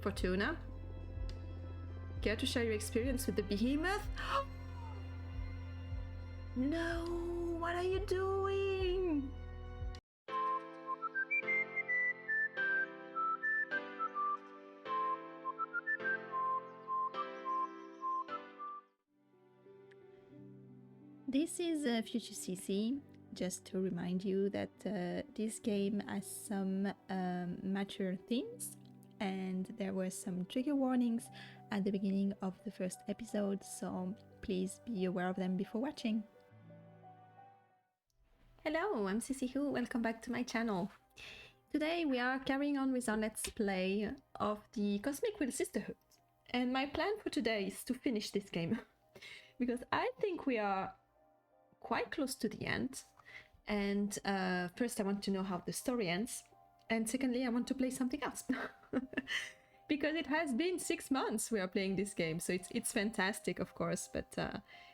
Fortuna, care to share your experience with the behemoth? No, what are you doing? This is Future CC, just to remind you that this game has some mature themes, and there were some trigger warnings at the beginning of the first episode, so please be aware of them before watching. Hello, I'm Sissy Who, welcome back to my channel. Today we are carrying on with our let's play of the Cosmic Wheel Sisterhood, and my plan for today is to finish this game, because I think we are quite close to the end, and first I want to know how the story ends, and secondly I want to play something else because it has been 6 months we are playing this game, so it's fantastic, of course, but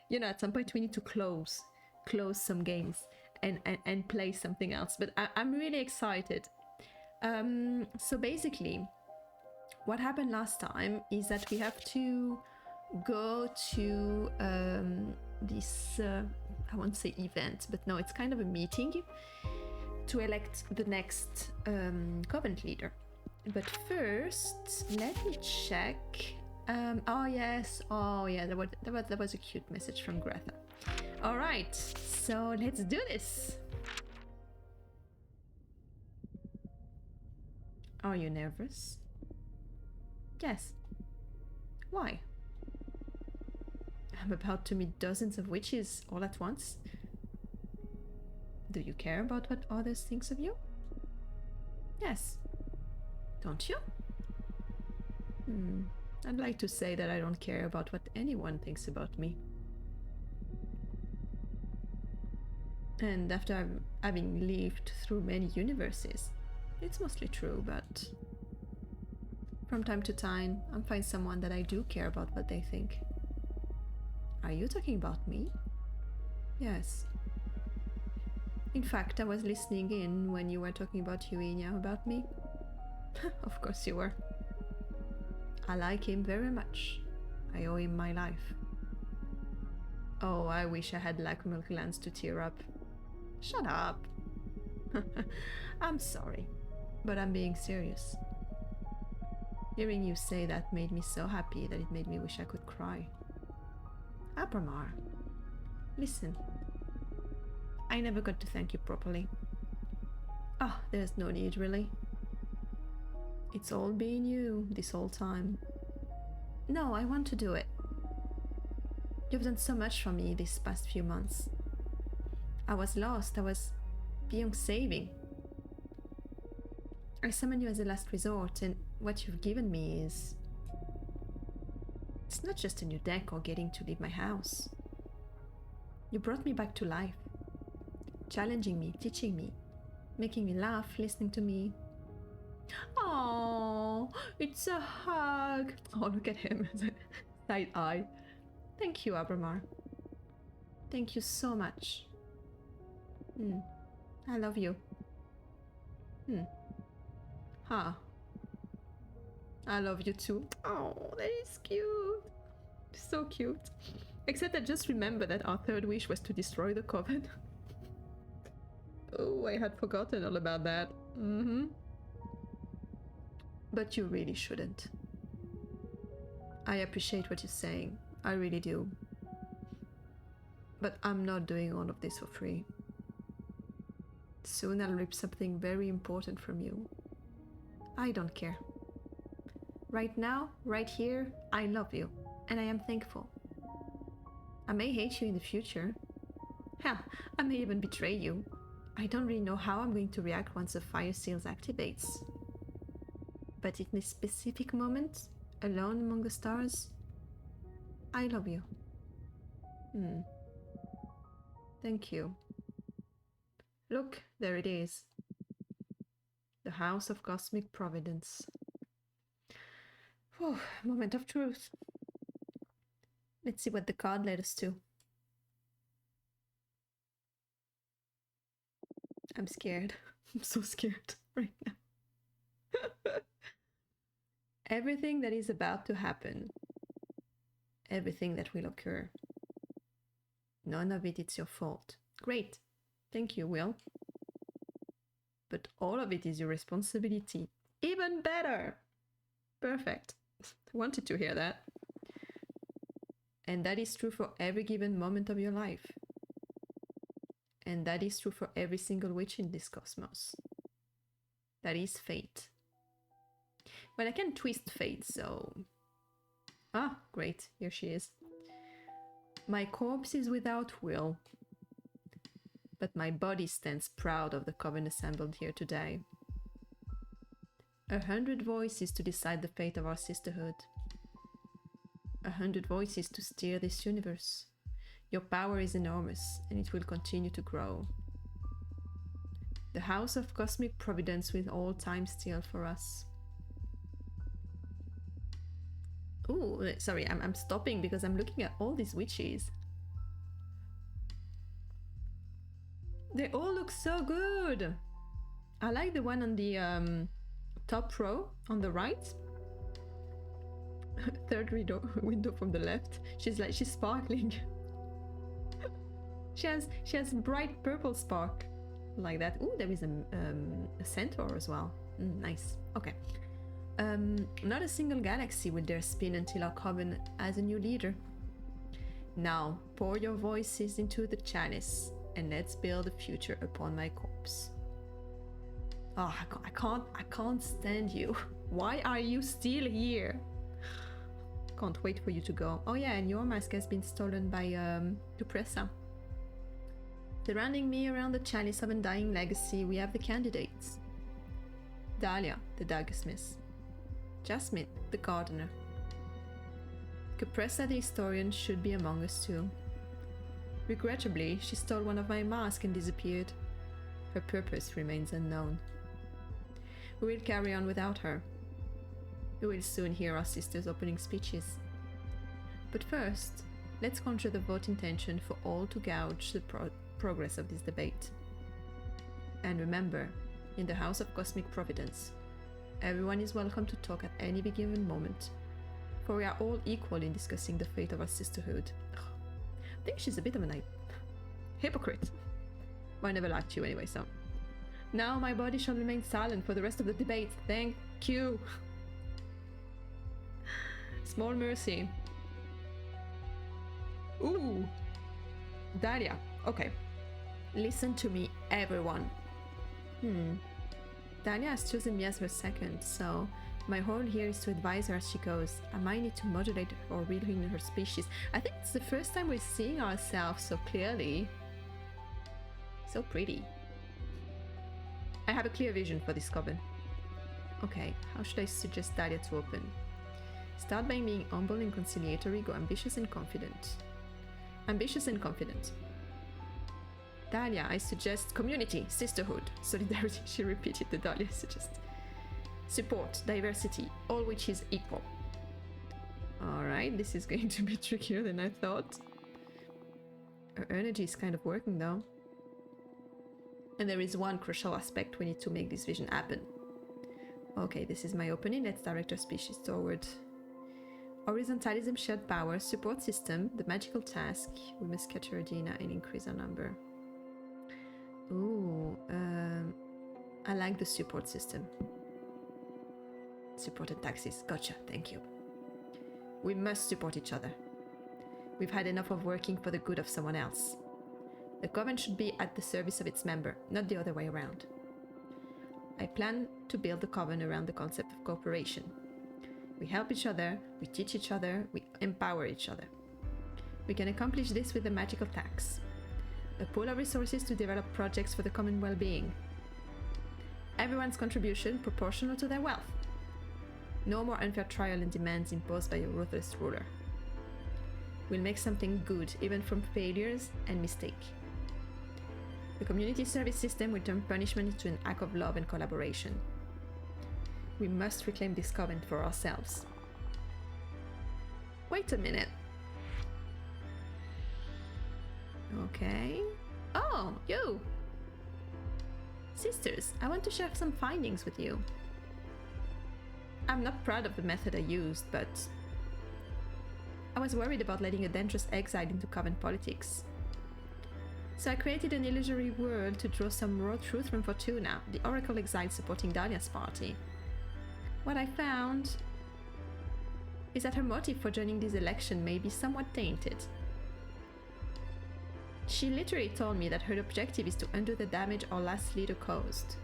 you know, at some point we need to close some games and play something else. But I'm really excited. So basically what happened last time is that we have to go to this I won't say event, but no, it's kind of a meeting to elect the next Covenant leader. But first, let me check. Oh yes, oh yeah, that was a cute message from Greta. All right, so let's do this. Are you nervous? Yes. Why? I'm about to meet dozens of witches all at once. Do you care about what others think of you? Yes. Don't you? I'd like to say that I don't care about what anyone thinks about me. And after having lived through many universes, it's mostly true, but from time to time, I find someone that I do care about what they think. Are you talking about me? Yes. In fact, I was listening in when you were talking about Eugenia about me. Of course you were. I like him very much. I owe him my life. Oh, I wish I had lacrimal glands to tear up. Shut up. I'm sorry, but I'm being serious. Hearing you say that made me so happy that it made me wish I could cry. Abramar, listen. I never got to thank you properly. Oh, there's no need, really. It's all been you this whole time. No, I want to do it. You've done so much for me these past few months. I was lost, I was beyond saving. I summoned you as a last resort, and what you've given me is... It's not just a new deck or getting to leave my house. You brought me back to life, challenging me, teaching me, making me laugh, listening to me. Oh, it's a hug. Oh, look at him. Side eye. Thank you, Abramar. Thank you so much. I love you. Ha. I love you too. Oh, that is cute. So cute. Except I just remember that our third wish was to destroy the coven. Oh, I had forgotten all about that. But you really shouldn't. I appreciate what you're saying. I really do. But I'm not doing all of this for free. Soon I'll rip something very important from you. I don't care. Right now, right here, I love you, and I am thankful. I may hate you in the future. Hell, I may even betray you. I don't really know how I'm going to react once the fire seals activates. But in this specific moment, alone among the stars, I love you. Thank you. Look, there it is. The House of Cosmic Providence. Oh, moment of truth. Let's see what the card led us to. I'm scared. I'm so scared right now. Everything that is about to happen, everything that will occur, none of it is your fault. Great. Thank you, Will. But all of it is your responsibility. Even better. Perfect. Wanted to hear that. And that is true for every given moment of your life. And that is true for every single witch in this cosmos. That is fate. Well, I can twist fate, so... Ah, great. Here she is. My corpse is without will, but my body stands proud of the coven assembled here today. 100 voices to decide the fate of our sisterhood. 100 voices to steer this universe. Your power is enormous, and it will continue to grow. The House of Cosmic Providence will all time steal for us. Ooh, sorry, I'm stopping because I'm looking at all these witches. They all look so good. I like the one on the top row on the right. Third window from the left. She's sparkling. she has bright purple spark like that. Ooh, there is a centaur as well. Nice. Okay. Not a single galaxy will dare spin until our coven has a new leader. Now, pour your voices into the chalice and let's build a future upon my corpse. Oh, I can't stand you. Why are you still here? Can't wait for you to go. Oh yeah, and your mask has been stolen by Dupressa. Surrounding me around the chalice of undying legacy, we have the candidates. Dahlia, the daggersmith. Jasmine, the gardener. Cupressa, the historian, should be among us too. Regrettably, she stole one of my masks and disappeared. Her purpose remains unknown. We will carry on without her. We will soon hear our sisters' opening speeches. But first, let's conjure the vote intention for all to gauge the progress of this debate. And remember, in the House of Cosmic Providence, everyone is welcome to talk at any given moment, for we are all equal in discussing the fate of our sisterhood. I think she's a bit of a hypocrite. Well, I never liked you anyway, so... Now my body shall remain silent for the rest of the debate. Thank you. Small mercy. Ooh. Dahlia. Okay. Listen to me, everyone. Dahlia has chosen me as her second, so my role here is to advise her as she goes. I might need to modulate or read in her species. I think it's the first time we're seeing ourselves so clearly. So pretty. I have a clear vision for this coven. Okay, how should I suggest Dahlia to open? Start by being humble and conciliatory, go ambitious and confident. Ambitious and confident. Dahlia, I suggest community, sisterhood, solidarity. She repeated the Dahlia suggest. Support, diversity, all which is equal. Alright, this is going to be trickier than I thought. Her energy is kind of working though. And there is one crucial aspect we need to make this vision happen. Okay, this is my opening. Let's direct our species toward horizontalism, shared power, support system, the magical task. We must capture Adina and increase our number. Ooh, I like the support system. Support and taxes. Gotcha, thank you. We must support each other. We've had enough of working for the good of someone else. The coven should be at the service of its member, not the other way around. I plan to build the coven around the concept of cooperation. We help each other, we teach each other, we empower each other. We can accomplish this with the magical tax. A pool of resources to develop projects for the common well-being. Everyone's contribution proportional to their wealth. No more unfair trial and demands imposed by a ruthless ruler. We'll make something good even from failures and mistake. The community service system will turn punishment into an act of love and collaboration. We must reclaim this coven for ourselves. Wait a minute. Okay. Oh, you! Sisters, I want to share some findings with you. I'm not proud of the method I used, but I was worried about letting a dangerous exile into Coven politics. So I created an illusory world to draw some raw truth from Fortuna, the Oracle exile supporting Dahlia's party. What I found is that her motive for joining this election may be somewhat tainted. She literally told me that her objective is to undo the damage our last leader caused.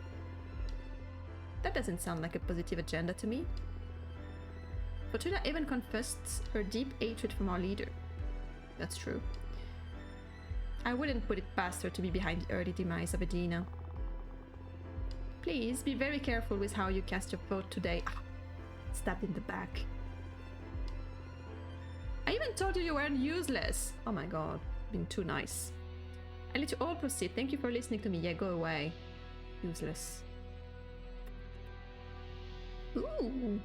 That doesn't sound like a positive agenda to me. Fortuna even confessed her deep hatred from our leader. That's true. I wouldn't put it past her to be behind the early demise of Edina. Please be very careful with how you cast your vote today. Ah, stabbed in the back. I even told you weren't useless. Oh my god, been too nice. I let you all proceed. Thank you for listening to me. Yeah, go away. Useless. Ooh.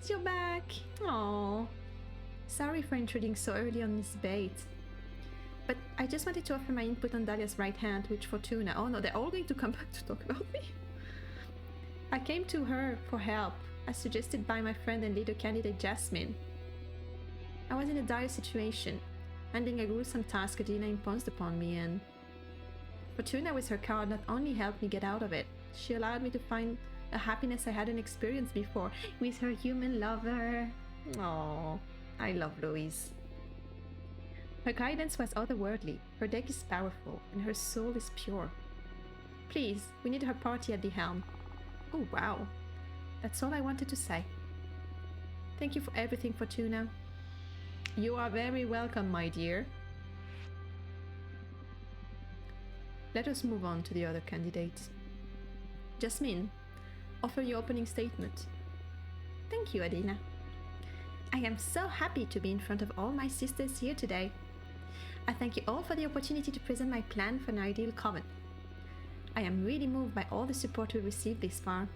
You're back. Aww. Sorry for intruding so early on this debate. But I just wanted to offer my input on Dahlia's right hand, which Fortuna. Oh no, they're all going to come back to talk about me. I came to her for help, as suggested by my friend and leader candidate Jasmine. I was in a dire situation, handling a gruesome task Edina imposed upon me, and Fortuna with her card not only helped me get out of it, she allowed me to find a happiness I hadn't experienced before with her human lover. Aww, I love Louise. Her guidance was otherworldly, her deck is powerful, and her soul is pure. Please, we need her party at the helm. Oh wow, that's all I wanted to say. Thank you for everything, Fortuna. You are very welcome, my dear. Let us move on to the other candidates. Jasmine, offer your opening statement. Thank you, Edina. I am so happy to be in front of all my sisters here today. I thank you all for the opportunity to present my plan for an ideal coven. I am really moved by all the support we received this far.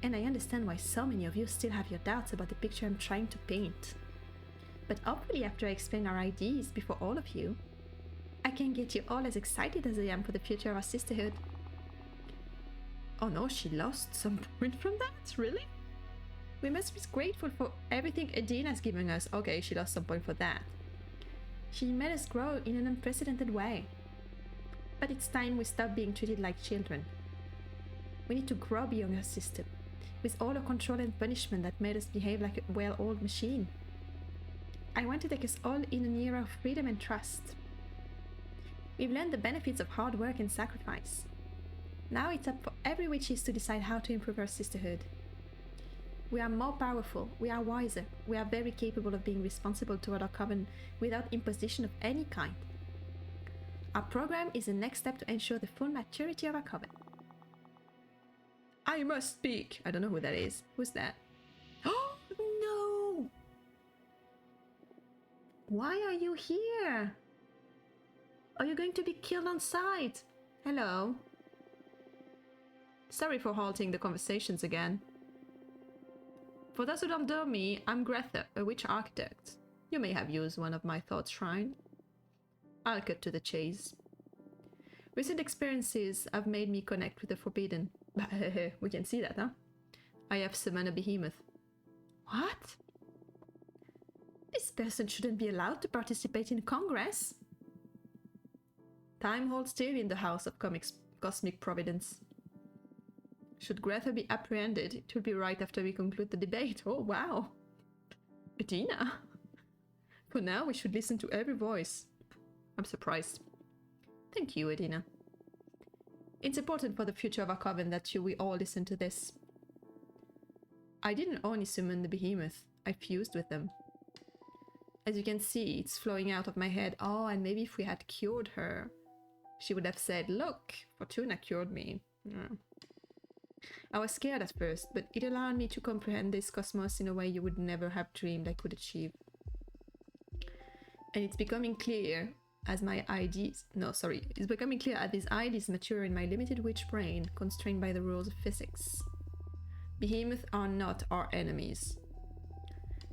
And I understand why so many of you still have your doubts about the picture I'm trying to paint. But hopefully after I explain our ideas before all of you, I can get you all as excited as I am for the future of our sisterhood. Oh no, she lost some point from that? Really? We must be grateful for everything Edina's given us. Okay, she lost some point for that. She made us grow in an unprecedented way. But it's time we stop being treated like children. We need to grow beyond her system, with all the control and punishment that made us behave like a well-oiled machine. I want to take us all in an era of freedom and trust. We've learned the benefits of hard work and sacrifice. Now it's up for every witches to decide how to improve our sisterhood. We are more powerful, we are wiser, we are very capable of being responsible toward our coven without imposition of any kind. Our program is the next step to ensure the full maturity of our coven. I must speak! I don't know who that is. Who's that? Oh no! Why are you here? Are you going to be killed on sight? Hello? Sorry for halting the conversations again. For those who don't know me, I'm Greta, a witch architect. You may have used one of my thought shrine. I'll cut to the chase. Recent experiences have made me connect with the forbidden. We can see that, huh? I have summoned a behemoth. What? This person shouldn't be allowed to participate in Congress. Time holds still in the House of Cosmic Providence. Should Greta be apprehended, it will be right after we conclude the debate. Oh, wow. Edina. For now, we should listen to every voice. I'm surprised. Thank you, Edina. It's important for the future of our coven that we all listen to this. I didn't only summon the behemoth, I fused with them. As you can see, it's flowing out of my head. Oh, and maybe if we had cured her, she would have said, look, Fortuna cured me. Yeah. I was scared at first, but it allowed me to comprehend this cosmos in a way you would never have dreamed I could achieve. And it's becoming clear as my ideas... No, sorry. It's becoming clear as these ideas mature in my limited witch brain, constrained by the rules of physics. Behemoths are not our enemies.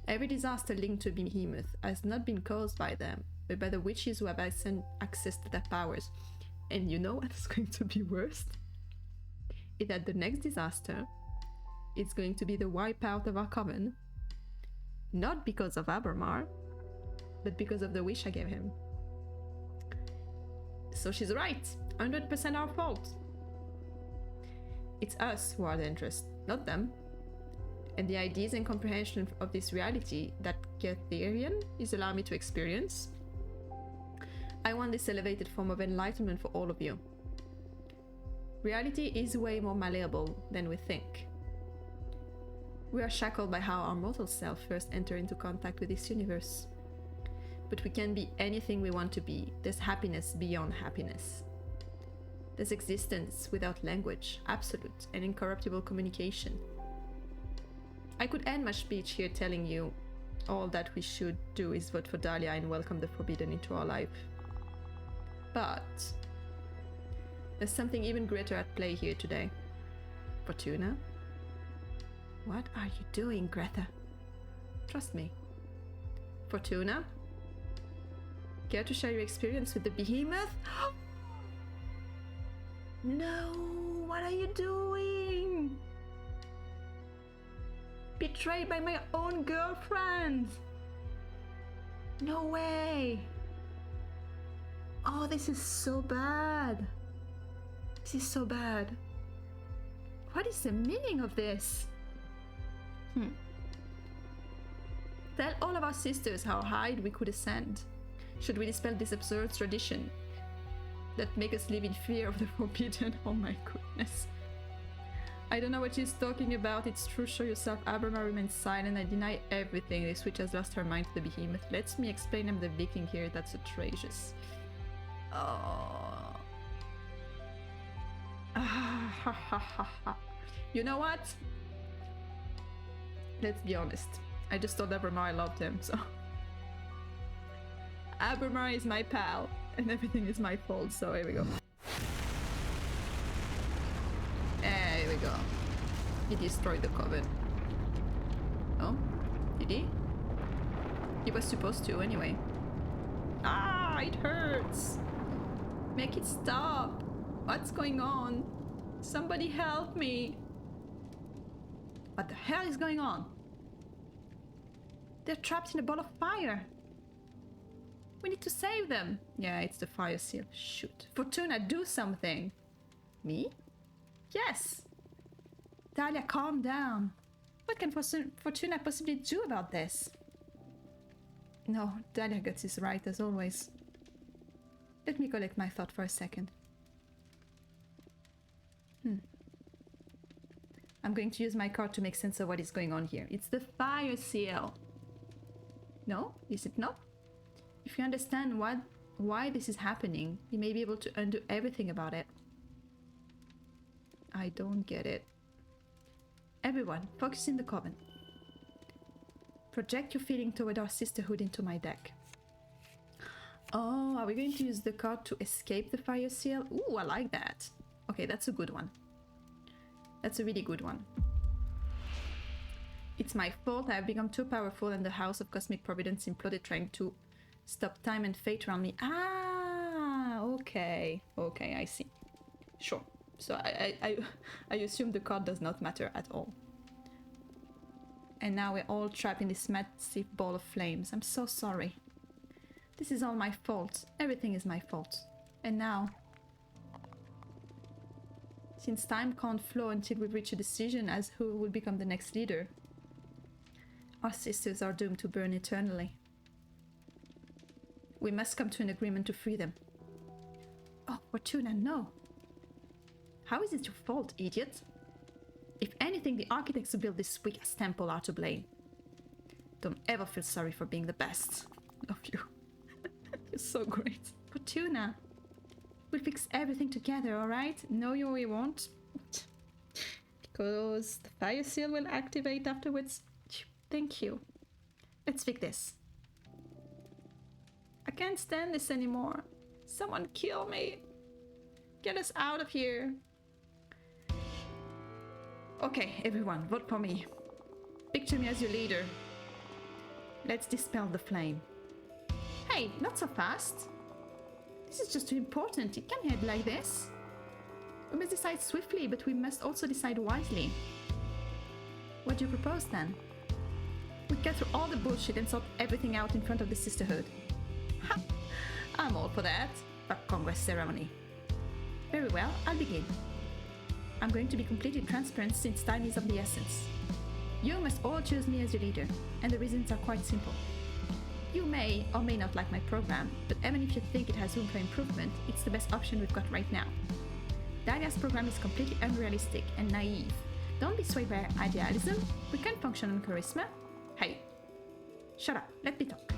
Every disaster linked to a behemoth has not been caused by them, but by the witches who have access to their powers. And you know what's going to be worst? is that the next disaster is going to be the wipeout of our coven. Not because of Abermar, but because of the wish I gave him. So she's right. 100% our fault. It's us who are dangerous, not them. And the ideas and comprehension of this reality that Gatherian is allowing me to experience, I want this elevated form of enlightenment for all of you. Reality is way more malleable than we think. We are shackled by how our mortal self first entered into contact with this universe. But we can be anything we want to be. There's happiness beyond happiness. There's existence without language, absolute and incorruptible communication. I could end my speech here telling you all that we should do is vote for Dahlia and welcome the forbidden into our life. But there's something even greater at play here today. Fortuna? What are you doing, Greta? Trust me. Fortuna? Care to share your experience with the behemoth? No! What are you doing? Betrayed by my own girlfriend! No way! Oh, this is so bad. This is so bad. What is the meaning of this? Tell all of our sisters how high we could ascend. Should we dispel this absurd tradition that make us live in fear of the forbidden? Oh my goodness. I don't know what she's talking about. It's true, show yourself. Abermar remains silent. I deny everything. This witch has lost her mind to the behemoth. Let me explain. I'm the viking here. That's atrocious. Oh. You know what? Let's be honest. I just told Abermar I loved him, so... Abermar is my pal, and everything is my fault, so here we go. There we go. He destroyed the coven. Oh? Did he? He was supposed to, anyway. Ah, it hurts! Make it stop! What's going on? Somebody help me! What the hell is going on? They're trapped in a ball of fire! We need to save them! Yeah, it's the fire seal. Shoot. Fortuna, do something! Me? Yes! Dahlia, calm down. What can Fortuna possibly do about this? No, Dahlia gets this right as always. Let me collect my thought for a second. I'm going to use my card to make sense of what is going on here. It's the fire seal. No? Is it not? If you understand why this is happening, you may be able to undo everything about it. I don't get it. Everyone, focus in the coven. Project your feeling toward our sisterhood into my deck. Oh, are we going to use the card to escape the fire seal? Ooh, I like that. Okay, that's a good one. That's a really good one. It's my fault. I have become too powerful and the House of Cosmic Providence imploded trying to stop time and fate around me. Ah, okay. Okay, I see. Sure. So I assume the card does not matter at all. And now we're all trapped in this massive ball of flames. I'm so sorry. This is all my fault. Everything is my fault. And now, since time can't flow until we reach a decision as who will become the next leader, our sisters are doomed to burn eternally. We must come to an agreement to free them. Oh, Fortuna, no. How is it your fault, idiot? If anything, the architects who built this weak-ass temple are to blame. Don't ever feel sorry for being the best of you. You're so great. Fortuna, we'll fix everything together, alright? No, we won't. Because the fire seal will activate afterwards. Thank you. Let's fix this. I can't stand this anymore. Someone kill me. Get us out of here. Okay, everyone, vote for me. Picture me as your leader. Let's dispel the flame. Hey, not so fast. This is just too important. It can't head like this. We must decide swiftly, but we must also decide wisely. What do you propose then? We cut through all the bullshit and sort everything out in front of the Sisterhood. Ha! I'm all for that. A Congress ceremony. Very well, I'll begin. I'm going to be completely transparent since time is of the essence. You must all choose me as your leader, and the reasons are quite simple. You may or may not like my program, but even if you think it has room for improvement, it's the best option we've got right now. Dahlia's program is completely unrealistic and naive. Don't be swayed by idealism. We can function on charisma. Hey, shut up, let me talk.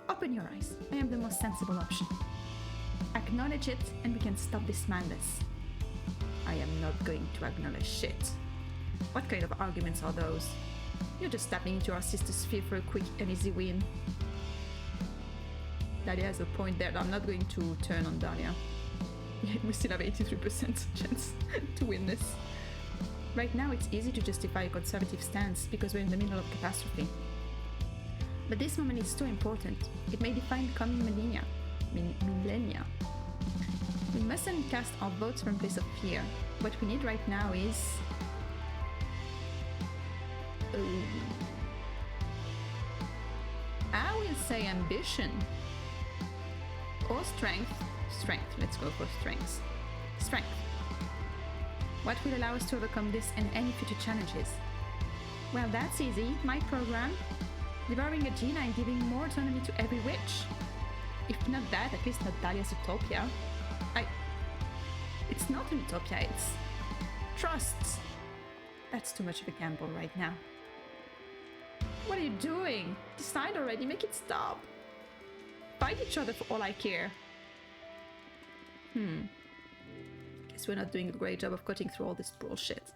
Open your eyes. I am the most sensible option. Acknowledge it, and we can stop this madness. I am not going to acknowledge shit. What kind of arguments are those? You're just tapping into our sister's sphere for a quick and easy win. Dahlia has a point there. I'm not going to turn on Dahlia. We still have 83% chance to win this. Right now it's easy to justify a conservative stance because we're in the middle of catastrophe. But this moment is too important. It may define coming millennia. We mustn't cast our votes from a place of fear. What we need right now is... I will say ambition. Or strength. Strength. Let's go for strength. Strength. What will allow us to overcome this and any future challenges? Well, that's easy. My program. Devouring a Gina and giving more autonomy to every witch. If not that, at least not Dahlia's utopia. It's not an utopia, it's... trusts. That's too much of a gamble right now. What are you doing? Decide already, make it stop. Fight each other for all I care. Guess we're not doing a great job of cutting through all this bullshit.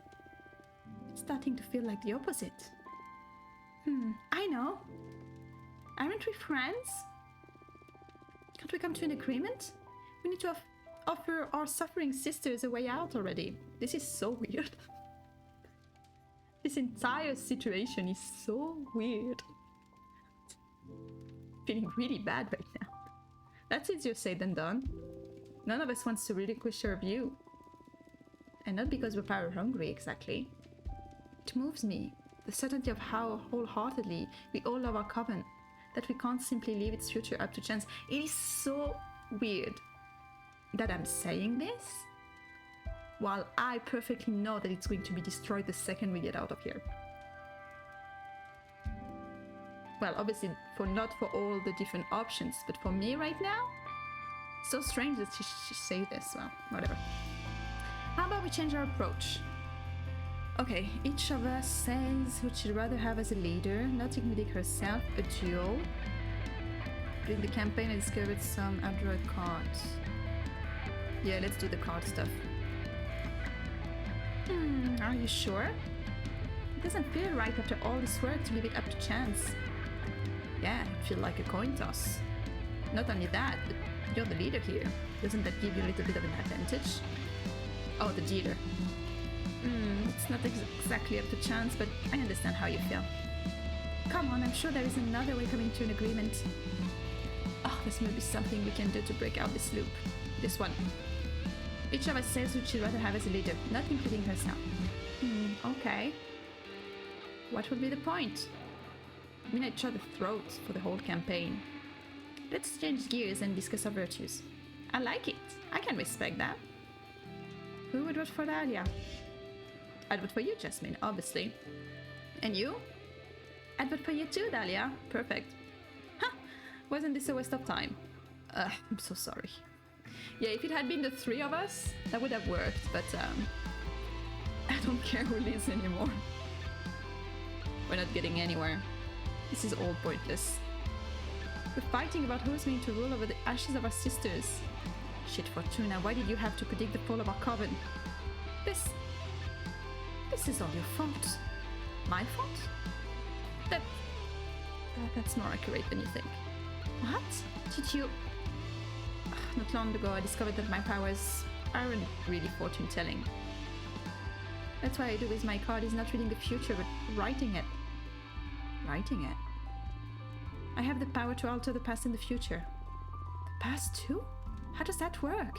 It's starting to feel like the opposite. I know. Aren't we friends? Can't we come to an agreement? We need to offer our suffering sisters a way out already. This is so weird. This entire situation is so weird. Feeling really bad right now. That's easier said than done. None of us wants to relinquish our view. And not because we're power hungry exactly. It moves me. The certainty of how wholeheartedly we all love our coven. That we can't simply leave its future up to chance. It is so weird that I'm saying this while I perfectly know that it's going to be destroyed the second we get out of here. Well, obviously not for all the different options, but for me right now, so strange that she say this. Well, whatever. How about we change our approach? Okay, each of us says who she'd rather have as a leader, not including herself, a duel. During the campaign, I discovered some Abdroid cards. Yeah, let's do the card stuff. Are you sure? It doesn't feel right after all this work to leave it up to chance. Yeah, it feels like a coin toss. Not only that, but you're the leader here. Doesn't that give you a little bit of an advantage? Oh, the dealer. It's not exactly up to chance, but I understand how you feel. Come on, I'm sure there is another way coming to an agreement. Oh, this may be something we can do to break out this loop. This one. Each of us says who she'd rather have as a leader, not including herself. Okay. What would be the point? Win each other's throats for the whole campaign. Let's change gears and discuss our virtues. I like it. I can respect that. Who would vote for Dahlia? I'd vote for you, Jasmine, obviously. And you? I'd vote for you too, Dahlia. Perfect. Huh! Wasn't this a waste of time? I'm so sorry. Yeah, if it had been the three of us, that would have worked, but I don't care who leads anymore. We're not getting anywhere. This is all pointless. We're fighting about who's going to rule over the ashes of our sisters. Shit, Fortuna, why did you have to predict the fall of our coven? This is all your fault. My fault? That's more accurate than you think. What? Did you... Not long ago I discovered that my powers aren't really fortune-telling. That's why I do with my card is not reading the future, but writing it. Writing it? I have the power to alter the past and the future. The past too? How does that work?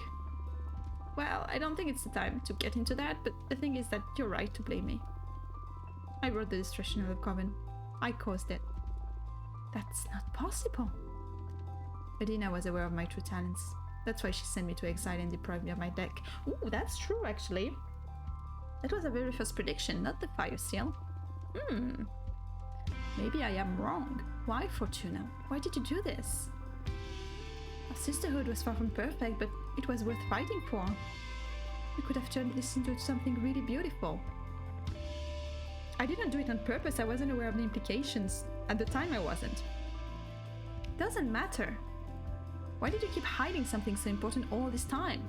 Well, I don't think it's the time to get into that, but the thing is that you're right to blame me. I brought the destruction of the Coven. I caused it. That's not possible. Adina was aware of my true talents. That's why she sent me to exile and deprive me of my deck. Ooh, that's true, actually. That was a very first prediction, not the fire seal. Maybe I am wrong. Why, Fortuna? Why did you do this? Our sisterhood was far from perfect, but it was worth fighting for. You could have turned this into something really beautiful. I didn't do it on purpose. I wasn't aware of the implications. At the time, I wasn't. Doesn't matter. Why did you keep hiding something so important all this time?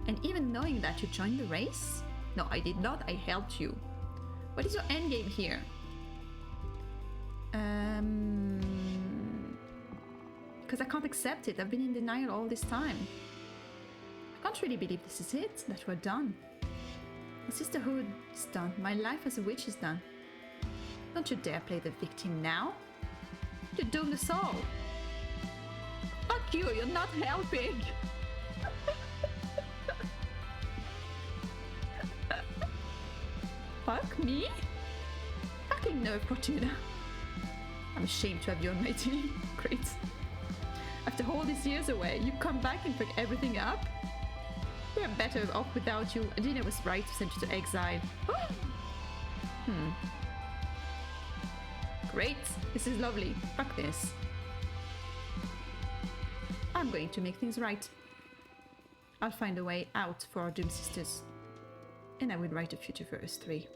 And even knowing that you joined the race? No, I did not. I helped you. What is your endgame here? Because I can't accept it. I've been in denial all this time. I can't really believe this is it, that we're done. The sisterhood is done. My life as a witch is done. Don't you dare play the victim now. You doomed us all. Fuck you, you're not helping. Fuck me? Fucking no, Fortuna. I'm ashamed to have you on my team. Great. After all these years away, you come back and fuck everything up? We're better off without you. Adina was right to send you to exile. Great. This is lovely. Fuck this. I'm going to make things right. I'll find a way out for our doomed sisters. And I will write a future for us three.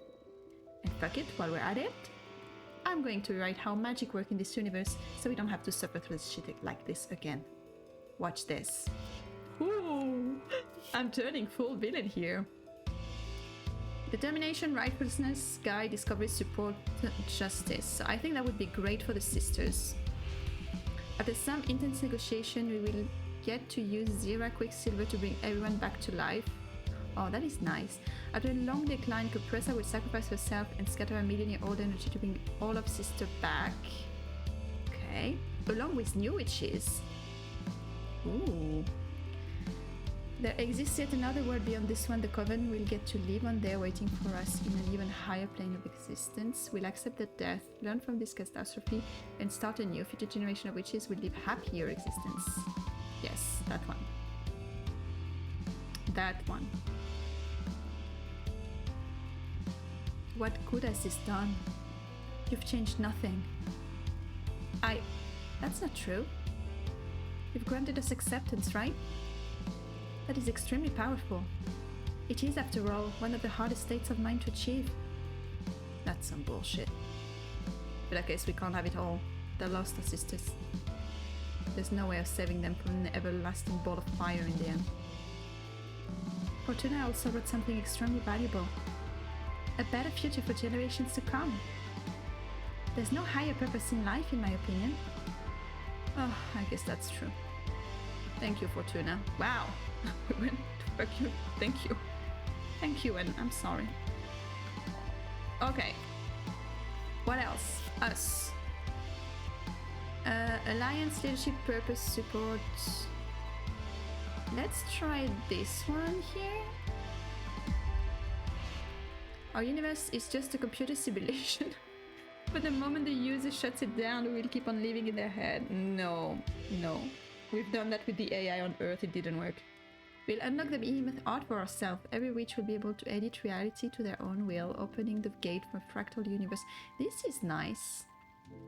And fuck it, while we're at it, I'm going to rewrite how magic works in this universe so we don't have to suffer through shit like this again. Watch this. Ooh, I'm turning full villain here. Determination, righteousness, guide, discovery, support, justice. So I think that would be great for the sisters. After some intense negotiation, we will get to use Zira Quicksilver to bring everyone back to life. Oh, that is nice. After a long decline, Cupressa will sacrifice herself and scatter a million-year-old energy to bring all of Sister back. Okay. Along with new witches. Ooh. There exists yet another world beyond this one. The Coven will get to live on there waiting for us in an even higher plane of existence. We'll accept their death, learn from this catastrophe, and start a new future generation of witches will live happier existence. Yes, that one. That one. What good has this done? You've changed nothing. That's not true. You've granted us acceptance, right? That is extremely powerful. It is, after all, one of the hardest states of mind to achieve. That's some bullshit. But I guess we can't have it all. They lost our sisters. There's no way of saving them from an everlasting ball of fire in the end. Fortuna also wrote something extremely valuable. A better future for generations to come. There's no higher purpose in life, in my opinion. Oh, I guess that's true. Thank you, Fortuna. Wow. We went to fuck you. Thank you. Thank you, and I'm sorry. Okay. What else? Us. Alliance, leadership, purpose, support. Let's try this one here. Our universe is just a computer simulation. But the moment the user shuts it down, we'll keep on living in their head. No. We've done that with the AI on Earth, it didn't work. We'll unlock the behemoth art for ourselves. Every witch will be able to edit reality to their own will, opening the gate for a fractal universe. This is nice,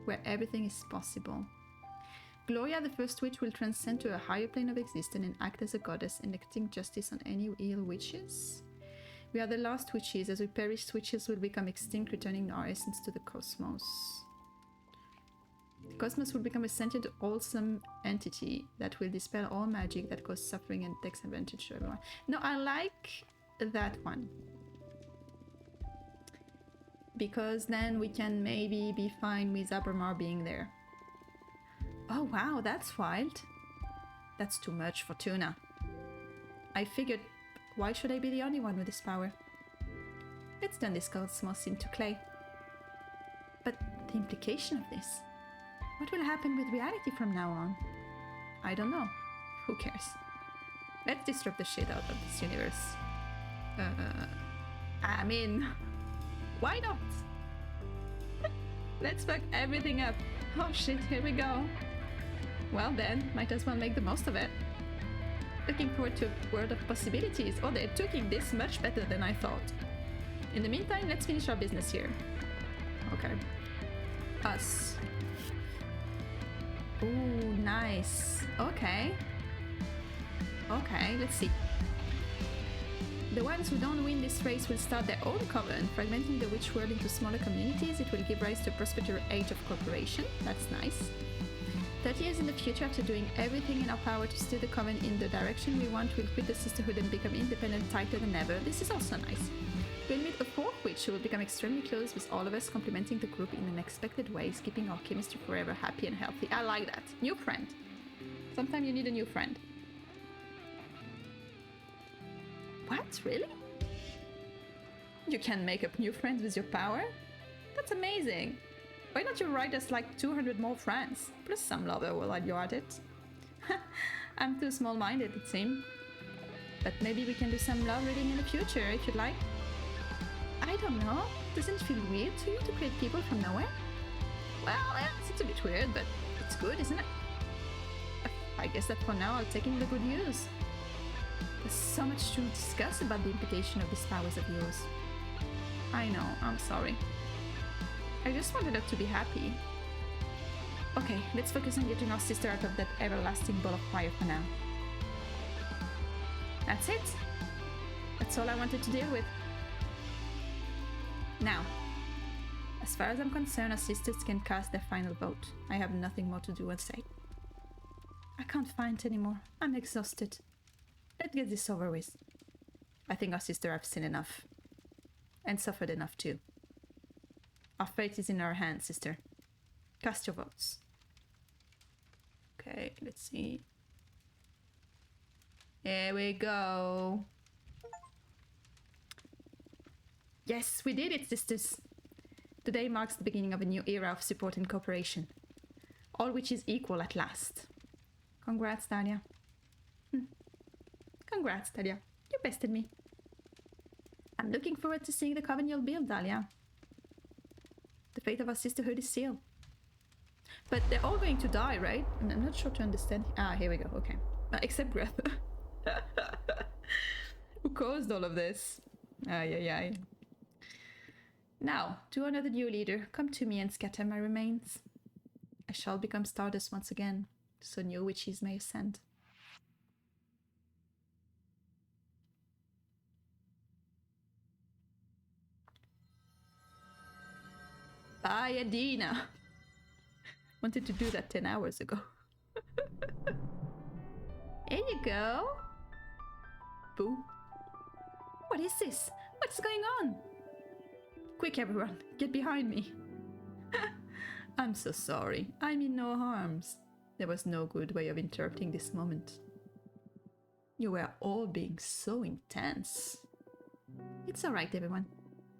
where everything is possible. Gloria, the first witch, will transcend to a higher plane of existence and act as a goddess, enacting justice on any ill witches. We are the last witches. As we perish, witches will become extinct, returning our essence to the cosmos. The cosmos will become a sentient, wholesome entity that will dispel all magic that causes suffering and takes advantage of everyone. No, I like that one. Because then we can maybe be fine with Abermar being there. Oh wow, that's wild. That's too much, Fortuna. I figured, why should I be the only one with this power? Let's turn this cosmos into clay. But the implication of this? What will happen with reality from now on? I don't know. Who cares? Let's disrupt the shit out of this universe. I mean, why not? Let's fuck everything up. Oh shit, here we go. Well then, might as well make the most of it. Looking forward to a world of possibilities. Oh, they're taking this much better than I thought. In the meantime, let's finish our business here. Okay. Us. Ooh, nice. Okay. Okay, let's see. The ones who don't win this race will start their own coven, fragmenting the witch world into smaller communities. It will give rise to a prosperous age of cooperation. That's nice. 30 years in the future, after doing everything in our power to steer the coven in the direction we want, we'll quit the sisterhood and become independent, tighter than ever. This is also nice. We'll meet a fourth witch who will become extremely close, with all of us complementing the group in unexpected ways, keeping our chemistry forever happy and healthy. I like that. New friend. Sometimes you need a new friend. What? Really? You can make up new friends with your power? That's amazing. Why don't you write us like 200 more friends? Plus some lover while you're at it. I'm too small-minded, it seems. But maybe we can do some love reading in the future, if you'd like. I don't know. Doesn't it feel weird to you to create people from nowhere? Well, it's a bit weird, but it's good, isn't it? I guess that for now I'll take in the good news. There's so much to discuss about the implication of these powers of yours. I know, I'm sorry. I just wanted her to be happy. Okay, let's focus on getting our sister out of that everlasting ball of fire for now. That's it. That's all I wanted to deal with. Now, as far as I'm concerned, our sisters can cast their final vote. I have nothing more to do or say. I can't fight anymore. I'm exhausted. Let's get this over with. I think our sister have seen enough. And suffered enough too. Our fate is in our hands, sister. Cast your votes. Okay, let's see. Here we go. Yes, we did it, sisters. Today marks the beginning of a new era of support and cooperation. All which is equal at last. Congrats, Dahlia. Congrats, Dahlia. You bested me. I'm looking forward to seeing the coven you'll build, Dahlia. The fate of our sisterhood is sealed. But they're all going to die, right? I'm not sure to understand. Ah, here we go. Okay. Except Greta. Who caused all of this? Ay, ay, ay. Now, to another new leader, come to me and scatter my remains. I shall become Stardust once again, so new witches may ascend. Bye, Adina. Wanted to do that 10 hours ago. Here you go. Boo. What is this? What's going on? Quick, everyone, get behind me. I'm so sorry. I mean no harms. There was no good way of interrupting this moment. You were all being so intense. It's alright, everyone.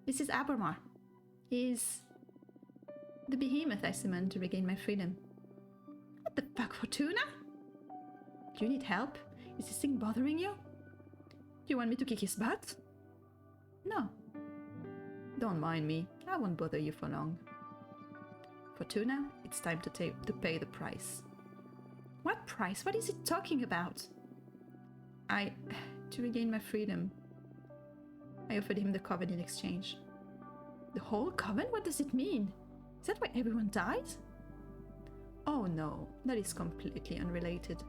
This is Abermar. He's the behemoth I summoned to regain my freedom. What the fuck, Fortuna? Do you need help? Is this thing bothering you? Do you want me to kick his butt? No. Don't mind me. I won't bother you for long. Fortuna, it's time to pay the price. What price? What is he talking about? To regain my freedom, I offered him the coven in exchange. The whole coven? What does it mean? Is that why everyone died? Oh no, that is completely unrelated.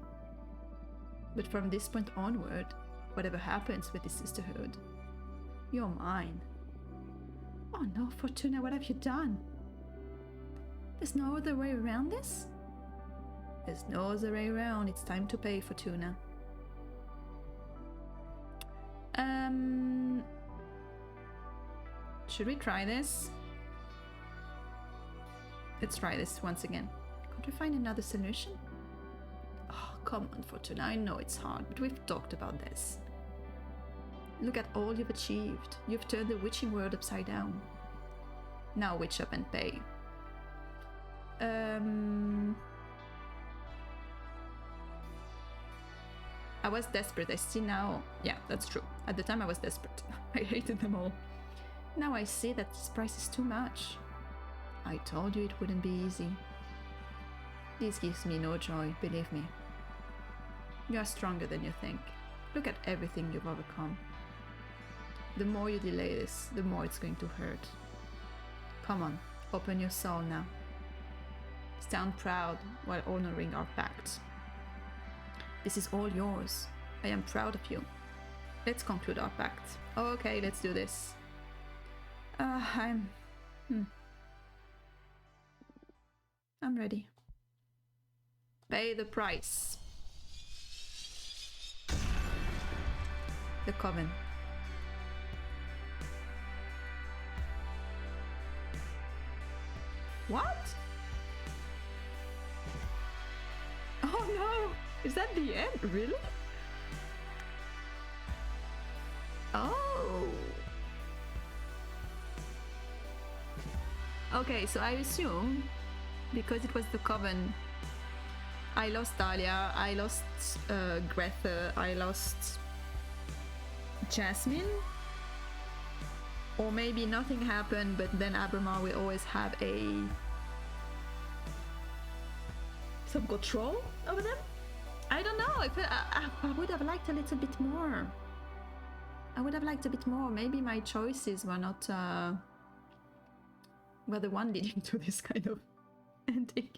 But from this point onward, whatever happens with the sisterhood, you're mine. Oh no, Fortuna, what have you done? There's no other way around this? There's no other way around. It's time to pay, Fortuna. Should we try this? Let's try this once again. Could we find another solution? Oh, come on, Fortuna. I know it's hard, but we've talked about this. Look at all you've achieved. You've turned the witching world upside down. Now witch up and pay. I was desperate. I see now. Yeah, that's true. At the time I was desperate. I hated them all. Now I see that this price is too much. I told you it wouldn't be easy. This gives me no joy, believe me. You are stronger than you think. Look at everything you've overcome. The more you delay this, the more it's going to hurt. Come on, open your soul now. Stand proud while honoring our pact. This is all yours. I am proud of you. Let's conclude our pact. Okay, let's do this. I'm ready. Pay the price. The coven. What? Oh no! Is that the end? Really? Oh! Okay, so I assume because it was the coven, I lost Dahlia, I lost Greta, I lost Jasmine, or maybe nothing happened, but then Abramar will always have some control over them. I don't know. I would have liked a little bit more. I would have liked a bit more. Maybe my choices were not were the one leading to this kind of ending.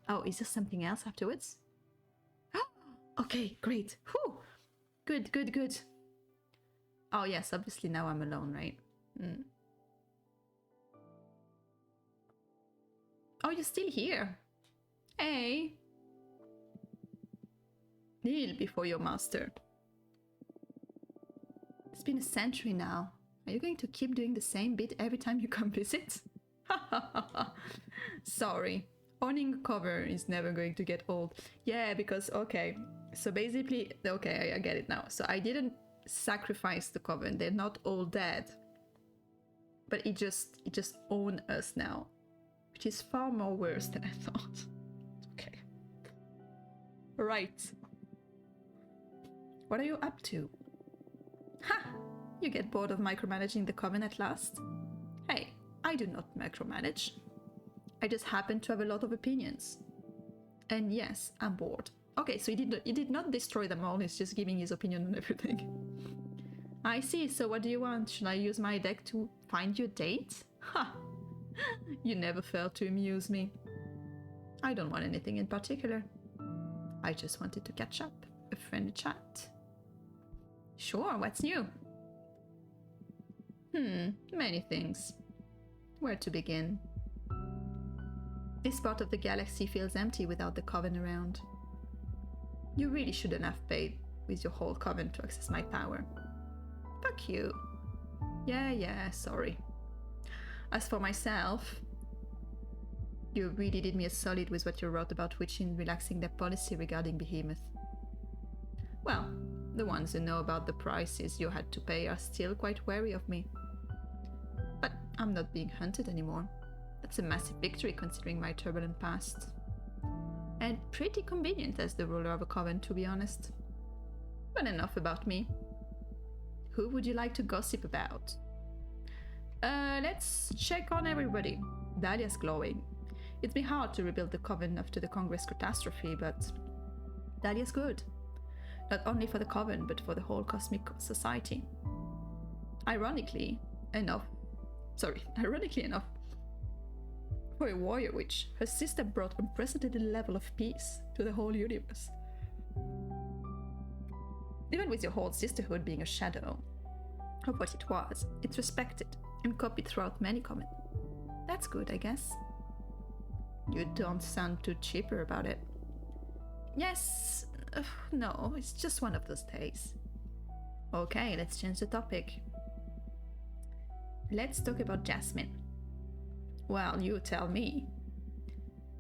Oh, is there something else afterwards? Okay, great. Whew. Good, good, good. Oh yes, obviously now I'm alone, right? Oh, you're still here. Hey. Kneel before your master. It's been a century now. Are you going to keep doing the same bit every time you come visit? Sorry. Owning a cover is never going to get old. Yeah, because, okay. So basically, okay, I get it now. So I didn't sacrifice the coven. They're not all dead. But it just own us now. Which is far more worse than I thought. Okay. Right. What are you up to? Ha! You get bored of micromanaging the coven at last? Hey, I do not micromanage. I just happen to have a lot of opinions. And yes, I'm bored. Okay, so he did not destroy them all, he's just giving his opinion on everything. I see, so what do you want? Should I use my deck to find you a date? Ha! You never fail to amuse me. I don't want anything in particular. I just wanted to catch up, a friendly chat. Sure, what's new? Many things. Where to begin? This part of the galaxy feels empty without the coven around. You really shouldn't have paid with your whole coven to access my power. Fuck you. Yeah, sorry. As for myself, you really did me a solid with what you wrote about Witchin relaxing their policy regarding Behemoth. Well, the ones who know about the prices you had to pay are still quite wary of me. But I'm not being hunted anymore. That's a massive victory considering my turbulent past. And pretty convenient as the ruler of a coven, to be honest. But enough about me. Who would you like to gossip about? Let's check on everybody. Dahlia's glowing. It's been hard to rebuild the coven after the Congress catastrophe, but Dahlia's good. Not only for the coven, but for the whole cosmic society. Ironically enough, for a warrior witch, her sister brought unprecedented level of peace to the whole universe. Even with your whole sisterhood being a shadow of what it was, it's respected and copied throughout many coven. That's good, I guess. You don't sound too chipper about it. Yes, no, it's just one of those days. Okay, let's change the topic. Let's talk about Jasmine. Well, you tell me.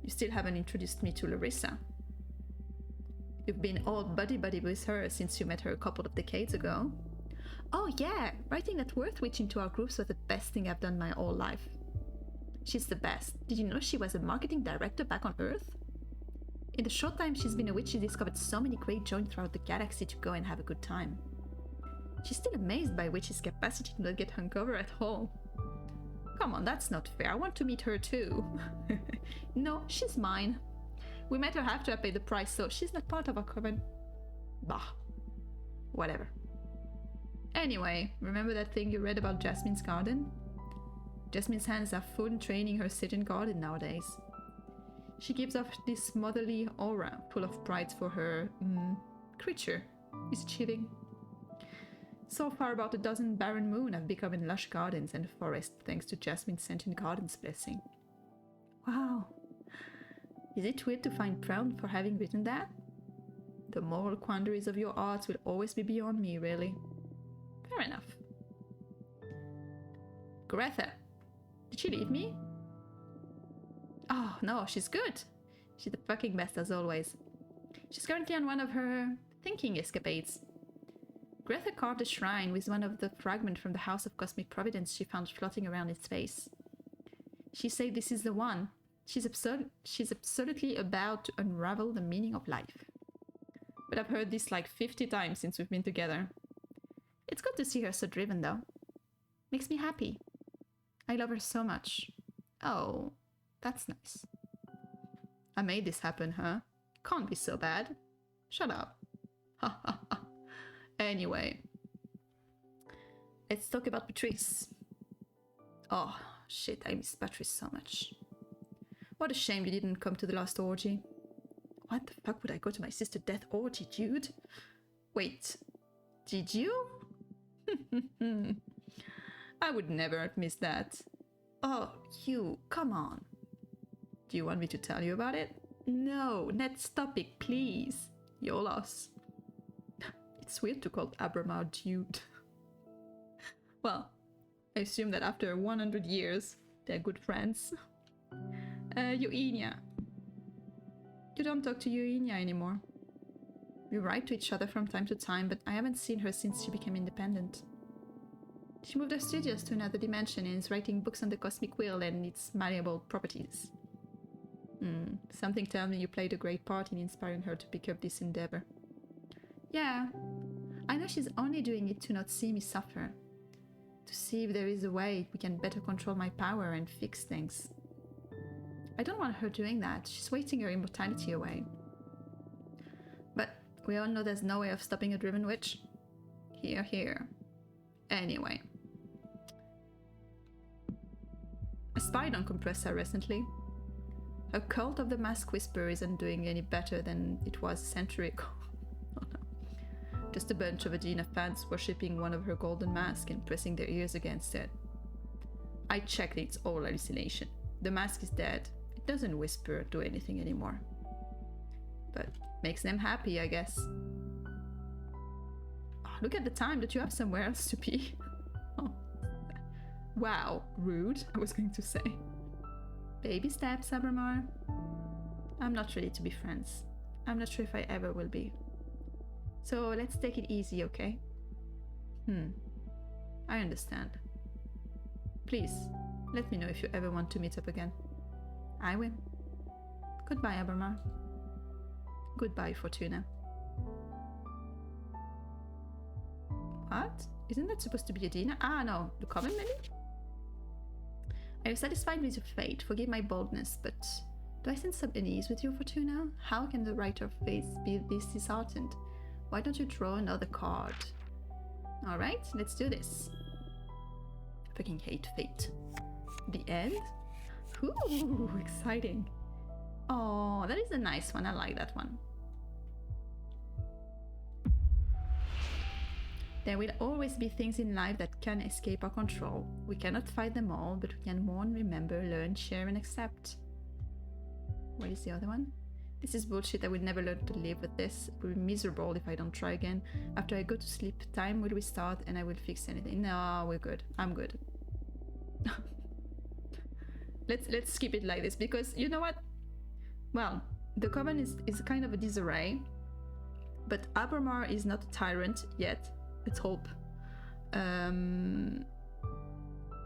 You still haven't introduced me to Larissa. You've been all buddy-buddy with her since you met her a couple of decades ago. Oh yeah, writing that Worth Witch into our groups was the best thing I've done my whole life. She's the best. Did you know she was a marketing director back on Earth? In the short time she's been a witch, she discovered so many great joints throughout the galaxy to go and have a good time. She's still amazed by witch's capacity to not get hungover at all. Come on, that's not fair. I want to meet her too. No, she's mine. We met her after I paid the price, so she's not part of our coven. Bah. Whatever. Anyway, remember that thing you read about Jasmine's garden? Jasmine's hands are full in training her sit-in garden nowadays. She gives off this motherly aura, full of pride for her creature is achieving. So far, about a dozen barren moon have become in lush gardens and forests thanks to Jasmine's sentient garden's blessing. Wow. Is it weird to find proud for having written that? The moral quandaries of your arts will always be beyond me, really. Fair enough. Greta. Did she leave me? Oh, no, she's good. She's the fucking best as always. She's currently on one of her thinking escapades. Greta carved a shrine with one of the fragments from the House of Cosmic Providence she found floating around its face. She said this is the one. She's absolutely about to unravel the meaning of life. But I've heard this like 50 times since we've been together. It's good to see her so driven, though. Makes me happy. I love her so much. Oh, that's nice. I made this happen, huh? Can't be so bad. Shut up. Ha ha ha. Anyway. Let's talk about Patrice. Oh, shit, I miss Patrice so much. What a shame you didn't come to the last orgy. What the fuck would I go to my sister's death orgy, dude? Wait, did you? I would never have missed that. Oh, you, come on. Do you want me to tell you about it? No, next topic, please. Your loss. It's weird to call Abramar dude. Well, I assume that after 100 years, they're good friends. Eugenia. You don't talk to Eugenia anymore. We write to each other from time to time, but I haven't seen her since she became independent. She moved her studios to another dimension and is writing books on the Cosmic Wheel and its malleable properties. Something tells me you played a great part in inspiring her to pick up this endeavor. Yeah, I know she's only doing it to not see me suffer. To see if there is a way we can better control my power and fix things. I don't want her doing that. She's wasting her immortality away. But we all know there's no way of stopping a driven witch. Here, here. Anyway. I spied on Compressa recently. Her cult of the Mask Whisperer isn't doing any better than it was a century ago. Oh no. Just a bunch of Adina fans worshipping one of her golden masks and pressing their ears against it. I checked, it's all hallucination. The mask is dead. It doesn't whisper or do anything anymore. But makes them happy, I guess. Oh, look at the time that you have somewhere else to be. Oh. Wow, rude, I was going to say. Baby steps, Abramar. I'm not ready to be friends. I'm not sure if I ever will be. So let's take it easy, okay? I understand. Please, let me know if you ever want to meet up again. I will. Goodbye, Abramar. Goodbye, Fortuna. What? Isn't that supposed to be Adina? Ah, no. The coven, maybe? Are you satisfied with your fate? Forgive my boldness, but do I sense some unease with you, Fortuna? How can the writer of fate be this disheartened? Why don't you draw another card? Alright, let's do this. I fucking hate fate. The end? Ooh, exciting. Oh, that is a nice one. I like that one. There will always be things in life that can escape our control. We cannot fight them all, but we can mourn, remember, learn, share, and accept. What is the other one? This is bullshit. I will never learn to live with this. It will be miserable if I don't try again. After I go to sleep, time will restart and I will fix anything. No, we're good. I'm good. Let's keep it like this, because you know what? Well, the coven is kind of a disarray, but Abramar is not a tyrant yet. Let's hope.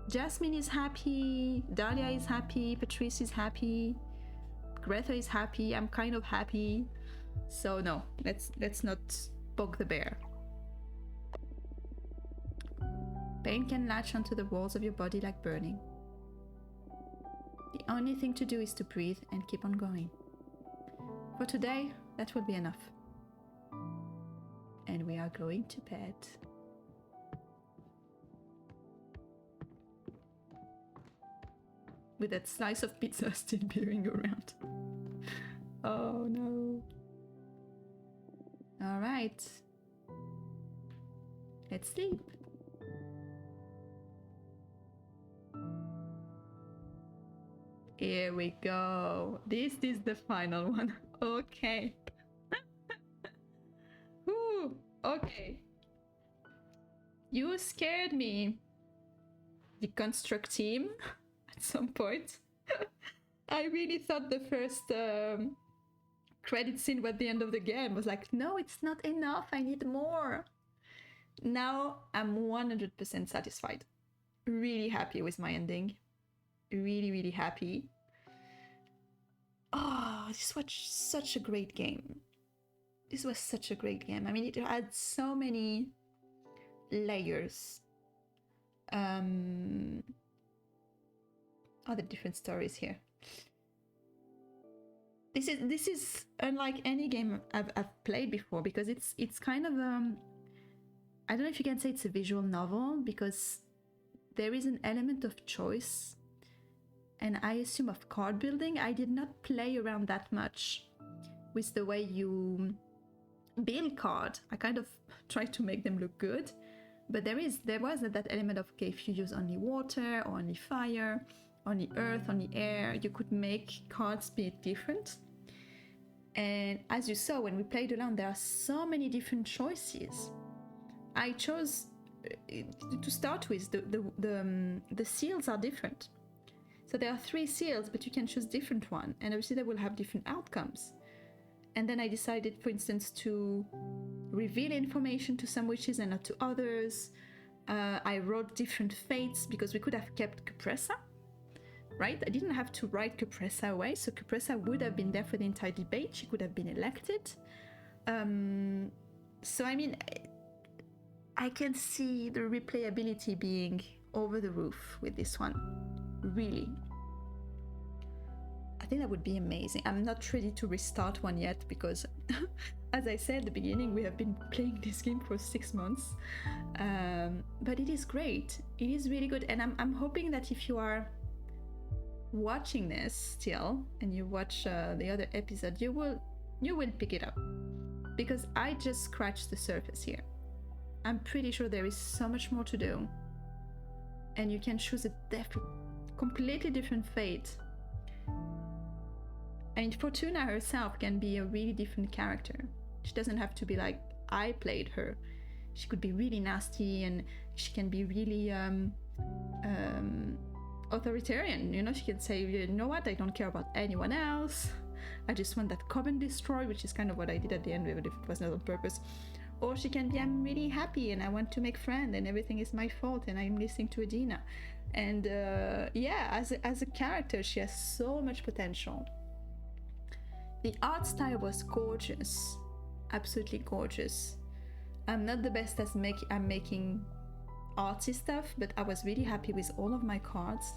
Jasmine is happy, Dahlia is happy, Patrice is happy, Greta is happy, I'm kind of happy. So no, let's not poke the bear. Pain can latch onto the walls of your body like burning. The only thing to do is to breathe and keep on going. For today, that will be enough. And we are going to bed. With that slice of pizza still peering around. Oh no. Alright. Let's sleep. Here we go. This is the final one. Okay. Whew. Okay. You scared me. Deconstructeam at some point. I really thought the first credit scene at the end of the game was like, no, it's not enough. I need more. Now I'm 100% satisfied. Really happy with my ending. Really, really happy. Oh, this was such a great game. This was such a great game. I mean, it had so many layers. Other different stories here. This is unlike any game I've played before, because it's kind of I don't know if you can say it's a visual novel, because there is an element of choice, and I assume of card building. I did not play around that much with the way you build card. I kind of tried to make them look good, but there was that element of, okay, if you use only water or only fire, only earth, only air, you could make cards be different. And as you saw when we played around, there are so many different choices. I chose to start with the seals are different. So there are 3 seals, but you can choose different one, and obviously they will have different outcomes. And then I decided, for instance, to reveal information to some witches and not to others. I wrote different fates because we could have kept Cupressa, right? I didn't have to write Cupressa away, so Cupressa would have been there for the entire debate. She could have been elected. So I mean, I can see the replayability being over the roof with this one. Really. I think that would be amazing. I'm not ready to restart one yet because, as I said at the beginning, we have been playing this game for 6 months. But it is great. It is really good. And I'm hoping that if you are watching this still and you watch the other episode, you will pick it up. Because I just scratched the surface here. I'm pretty sure there is so much more to do. And you can choose a completely different fate. I mean, Fortuna herself can be a really different character. She doesn't have to be like I played her. She could be really nasty, and she can be really authoritarian. You know, she can say, you know what, I don't care about anyone else. I just want that coven destroyed, which is kind of what I did at the end, even if it was not on purpose. Or she can be, I'm really happy and I want to make friends and everything is my fault and I'm listening to Adina. And yeah, as a character, she has so much potential. The art style was gorgeous, absolutely gorgeous. I'm not the best as making artsy stuff, but I was really happy with all of my cards.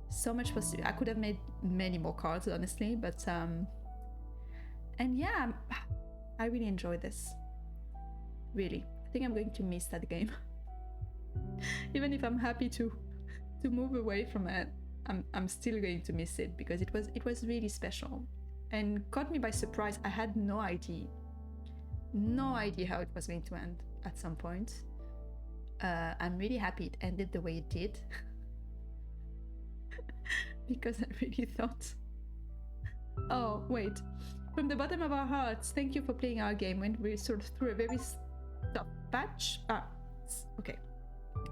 So much was, I could have made many more cards, honestly, but and yeah, I really enjoyed this. Really, I think I'm going to miss that game. Even if I'm happy to move away from it, I'm still going to miss it because it was really special and caught me by surprise. I had no idea how it was going to end at some point. I'm really happy it ended the way it did. Because I really thought, oh wait, from the bottom of our hearts, thank you for playing our game when we sort of through a very tough patch. Okay,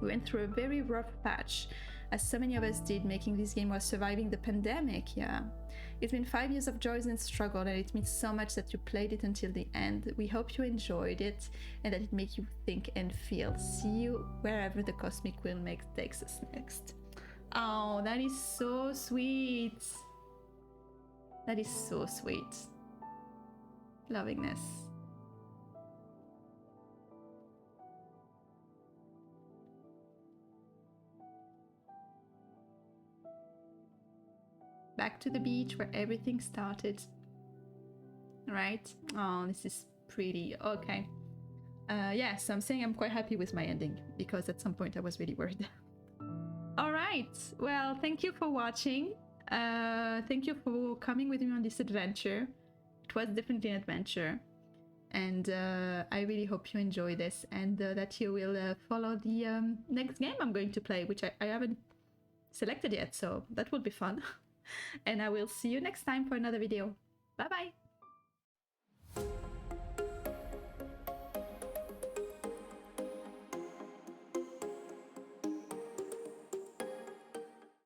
we went through a very rough patch, as so many of us did, making this game while surviving the pandemic. Yeah, it's been 5 years of joys and struggle, and it means so much that you played it until the end. We hope you enjoyed it and that it made you think and feel. See you wherever the Cosmic Wheel takes us next. Oh, that is so sweet. That is so sweet. Loving this. Back to the beach where everything started. Right? Oh, this is pretty. Okay. Yeah, so I'm saying I'm quite happy with my ending because at some point I was really worried. All right. Well, thank you for watching. Thank you for coming with me on this adventure. It was definitely an adventure. And I really hope you enjoy this and that you will follow the next game I'm going to play, which I haven't selected yet, so that will be fun. And I will see you next time for another video. Bye bye!